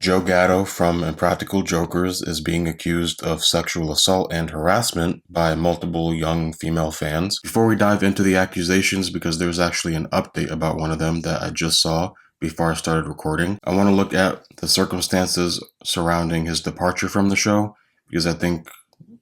Joe Gatto from Impractical Jokers is being accused of sexual assault and harassment by multiple young female fans. Before we dive into the accusations, because there's actually an update about one of them that I just saw before I started recording, I want to look at the circumstances surrounding his departure from the show, because I think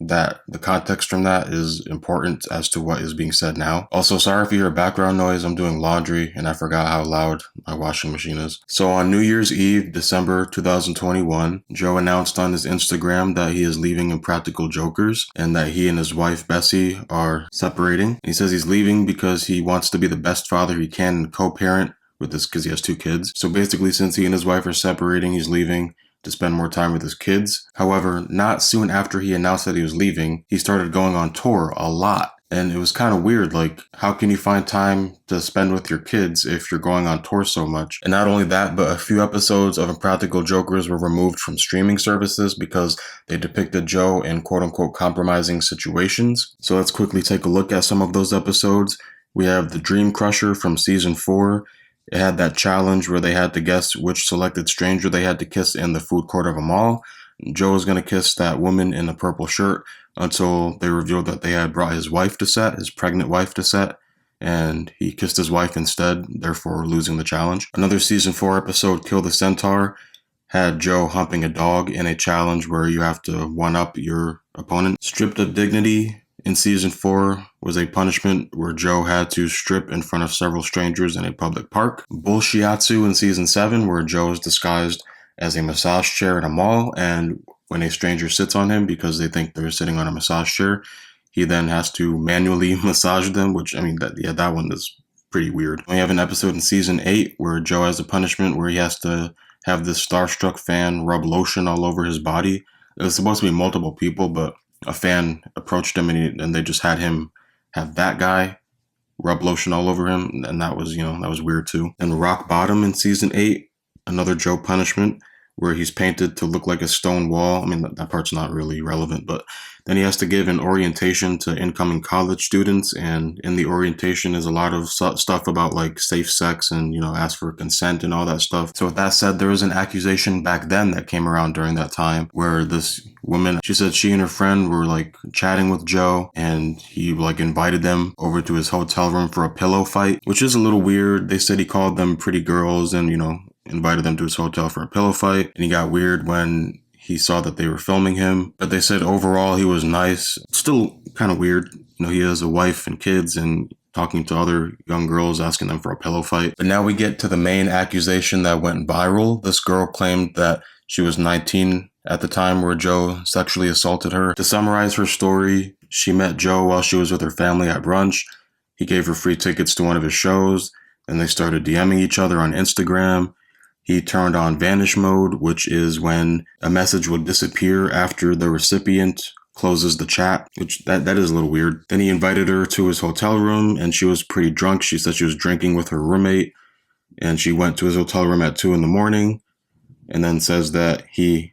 that the context from that is important as to what is being said now. Also, sorry if you hear background noise. I'm doing laundry and I forgot how loud my washing machine is. So on New Year's Eve, December 2021, Joe announced on his Instagram that he is leaving Impractical Jokers and that he and his wife Bessie are separating. He says he's leaving because he wants to be the best father he can and co-parent with this because he has 2 kids. So basically, since he and his wife are separating, he's leaving to spend more time with his kids. However, not soon after he announced that he was leaving, he started going on tour a lot. And it was kind of weird, like, how can you find time to spend with your kids if you're going on tour so much? And not only that, but a few episodes of Impractical Jokers were removed from streaming services because they depicted Joe in quote-unquote compromising situations. So let's quickly take a look at some of those episodes. We have The Dream Crusher from season 4. It had that challenge where they had to guess which selected stranger they had to kiss in the food court of a mall. Joe was going to kiss that woman in the purple shirt until they revealed that they had brought his wife to set, his pregnant wife to set, and he kissed his wife instead, therefore losing the challenge. Another season 4 episode, Kill the Centaur, had Joe humping a dog in a challenge where you have to one-up your opponent. Stripped of Dignity in season 4 was a punishment where Joe had to strip in front of several strangers in a public park. Bullshiatsu in season 7, where Joe is disguised as a massage chair in a mall, and when a stranger sits on him because they think they're sitting on a massage chair, he then has to manually massage them, which, I mean, that one is pretty weird. We have an episode in season 8 where Joe has a punishment where he has to have this starstruck fan rub lotion all over his body. It was supposed to be multiple people, but a fan approached him and they just had him have that guy rub lotion all over him. And that was, that was weird too. And Rock Bottom in season 8, another Joe punishment where he's painted to look like a stone wall. I mean, that part's not really relevant, but then he has to give an orientation to incoming college students. And in the orientation is a lot of stuff about like safe sex and, ask for consent and all that stuff. So with that said, there was an accusation back then that came around during that time where this woman, she said she and her friend were like chatting with Joe and he like invited them over to his hotel room for a pillow fight, which is a little weird. They said he called them pretty girls and, invited them to his hotel for a pillow fight. And he got weird when he saw that they were filming him. But they said overall he was nice. Still kind of weird. He has a wife and kids and talking to other young girls, asking them for a pillow fight. But now we get to the main accusation that went viral. This girl claimed that she was 19 at the time where Joe sexually assaulted her. To summarize her story, she met Joe while she was with her family at brunch. He gave her free tickets to one of his shows. Then they started DMing each other on Instagram. He turned on vanish mode, which is when a message will disappear after the recipient closes the chat, which that is a little weird. Then he invited her to his hotel room and she was pretty drunk. She said she was drinking with her roommate and she went to his hotel room at 2 a.m. and then says that he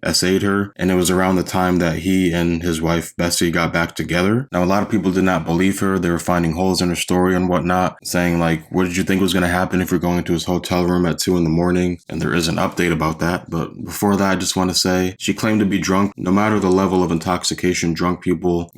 essayed her. And it was around the time that he and his wife Bessie got back together. Now, a lot of people did not believe her. They were finding holes in her story and whatnot, saying like, what did you think was going to happen if you're going to his hotel room at 2 a.m? And there is an update about that. But before that, I just want to say she claimed to be drunk. No matter the level of intoxication, drunk people,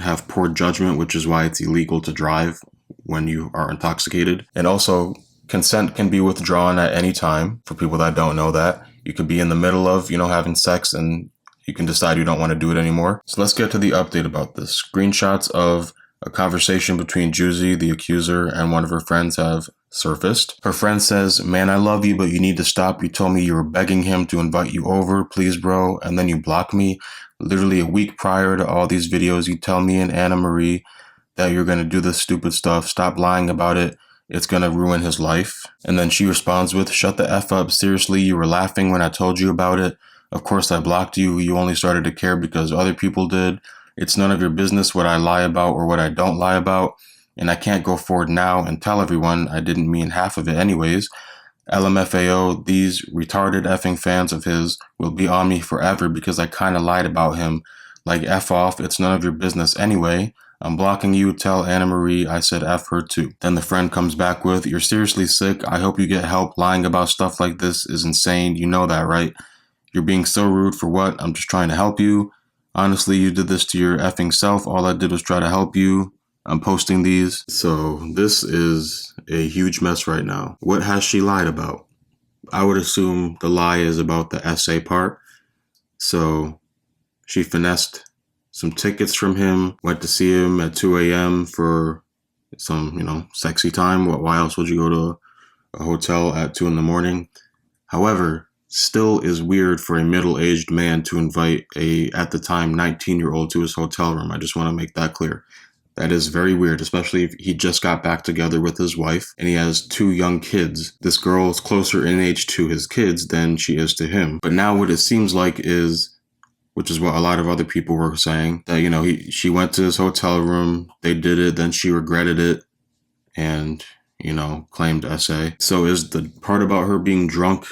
have poor judgment, which is why it's illegal to drive when you are intoxicated. And also, consent can be withdrawn at any time for people that don't know that. You could be in the middle of, having sex and you can decide you don't want to do it anymore. So let's get to the update about this. Screenshots of a conversation between Juicy, the accuser, and one of her friends have surfaced. Her friend says, "Man, I love you, but you need to stop. You told me you were begging him to invite you over. Please, bro. And then you block me. Literally a week prior to all these videos, you tell me and Anna Marie that you're going to do this stupid stuff. Stop lying about it. It's going to ruin his life." And then she responds with, "Shut the F up. Seriously, you were laughing when I told you about it. Of course I blocked you. You only started to care because other people did. It's none of your business what I lie about or what I don't lie about. And I can't go forward now and tell everyone I didn't mean half of it anyways. LMFAO, these retarded effing fans of his will be on me forever because I kind of lied about him. Like F off, it's none of your business anyway. I'm blocking you, tell Anna Marie I said F her too. Then the friend comes back with, you're seriously sick, I hope you get help, lying about stuff like this is insane, you know that, right? You're being so rude for what? I'm just trying to help you. Honestly, you did this to your effing self, all I did was try to help you. I'm posting these. So this is a huge mess right now. What has she lied about? I would assume the lie is about the essay part. So she finessed some tickets from him, went to see him at 2 a.m. for some, sexy time. Why else would you go to a hotel at 2 in the morning? However, still is weird for a middle-aged man to invite at the time, 19-year-old to his hotel room. I just want to make that clear. That is very weird, especially if he just got back together with his wife and he has 2 young kids. This girl is closer in age to his kids than she is to him. But now what it seems like is, which is what a lot of other people were saying, that, she went to his hotel room, they did it, then she regretted it and, claimed essay. So is the part about her being drunk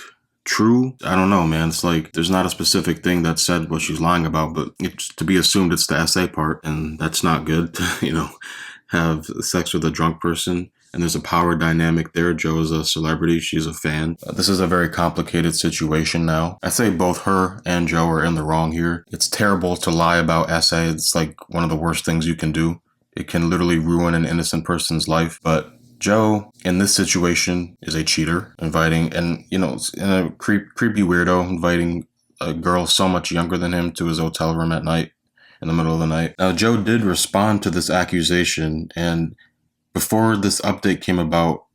true? I don't know, man. It's like there's not a specific thing that said what she's lying about, but it's to be assumed it's the essay part, and that's not good to, have sex with a drunk person. And there's a power dynamic there. Joe is a celebrity. She's a fan. This is a very complicated situation now. I say both her and Joe are in the wrong here. It's terrible to lie about essay. It's like one of the worst things you can do. It can literally ruin an innocent person's life. But Joe, in this situation, is a cheater, inviting, and, a creepy weirdo, inviting a girl so much younger than him to his hotel room at night, in the middle of the night. Now, Joe did respond to this accusation, and before this update came about,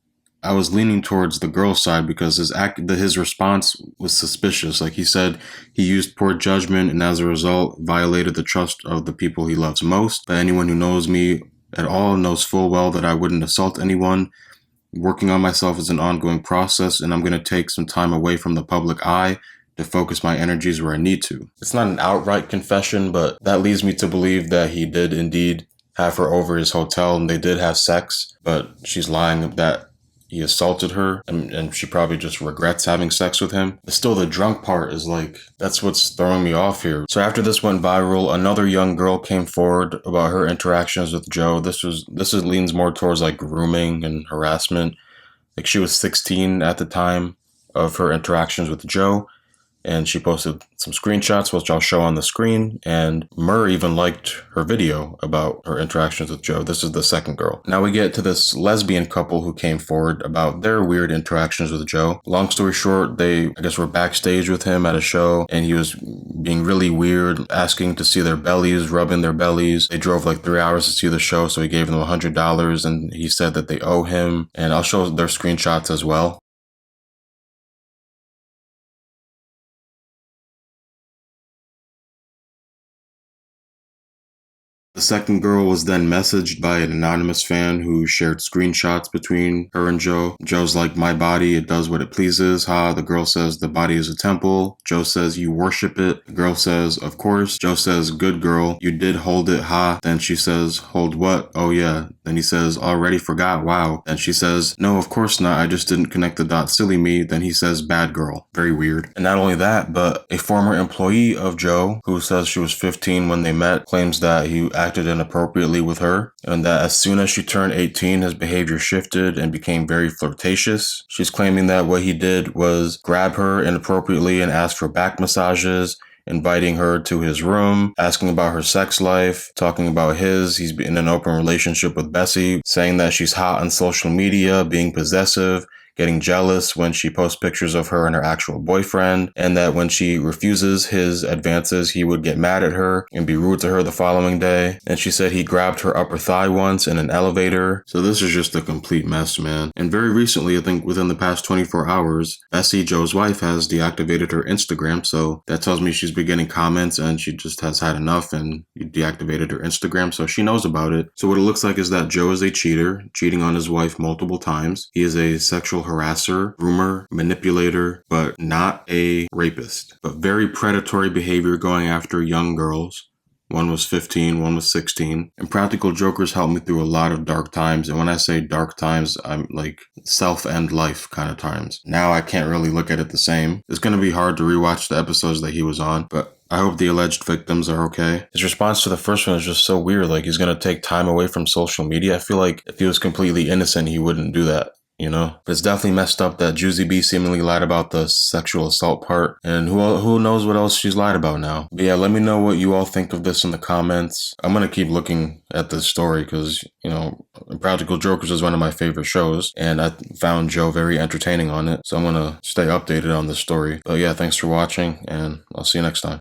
I was leaning towards the girl's side because his response was suspicious. Like he said, he used poor judgment and as a result violated the trust of the people he loves most. But anyone who knows me at all knows full well that I wouldn't assault anyone. Working on myself is an ongoing process, and I'm going to take some time away from the public eye to focus my energies where I need to. It's not an outright confession, but that leads me to believe that he did indeed have her over his hotel and they did have sex, but she's lying that he assaulted her and she probably just regrets having sex with him. But still, the drunk part is that's what's throwing me off here. So after this went viral, another young girl came forward about her interactions with Joe. This leans more towards grooming and harassment. She was 16 at the time of her interactions with Joe, and she posted some screenshots, which I'll show on the screen, and Murr even liked her video about her interactions with Joe. This is the second girl. Now we get to this lesbian couple who came forward about their weird interactions with Joe. Long story short, they, I guess, were backstage with him at a show, and he was being really weird, asking to see their bellies, rubbing their bellies. They drove 3 hours to see the show, so he gave them $100, and he said that they owe him, and I'll show their screenshots as well. The second girl was then messaged by an anonymous fan who shared screenshots between her and Joe. Joe's like, my body, it does what it pleases. Ha. The girl says, the body is a temple. Joe says, you worship it. The girl says, of course. Joe says, good girl. You did hold it. Ha. Then she says, hold what? Oh yeah. Then he says, already forgot. Wow. Then she says, no, of course not. I just didn't connect the dots. Silly me. Then he says, bad girl. Very weird. And not only that, but a former employee of Joe who says she was 15 when they met claims that he acted inappropriately with her, and that as soon as she turned 18, his behavior shifted and became very flirtatious. She's claiming that what he did was grab her inappropriately and ask for back massages, inviting her to his room, asking about her sex life, talking about he's in an open relationship with Bessie, saying that she's hot on social media, being possessive, getting jealous when she posts pictures of her and her actual boyfriend, and that when she refuses his advances, he would get mad at her and be rude to her the following day. And she said he grabbed her upper thigh once in an elevator. So this is just a complete mess, man. And very recently, I think within the past 24 hours, Bessie, Joe's wife, has deactivated her Instagram. So that tells me she's been getting comments and she just has had enough and deactivated her Instagram. So she knows about it. So what it looks like is that Joe is a cheater, cheating on his wife multiple times. He is a sexual harasser, groomer, manipulator, but not a rapist. But very predatory behavior going after young girls. One was 15, one was 16. Impractical Jokers helped me through a lot of dark times. And when I say dark times, I'm like self-end life kind of times. Now I can't really look at it the same. It's going to be hard to rewatch the episodes that he was on, but I hope the alleged victims are okay. His response to the first one is just so weird. Like, he's gonna take time away from social media. I feel like if he was completely innocent, he wouldn't do that. But it's definitely messed up that Juicy B seemingly lied about the sexual assault part, and who knows what else she's lied about now. But yeah, let me know what you all think of this in the comments. I'm gonna keep looking at this story because Practical Jokers is one of my favorite shows, and I found Joe very entertaining on it, so I'm gonna stay updated on this story. But yeah, thanks for watching, and I'll see you next time.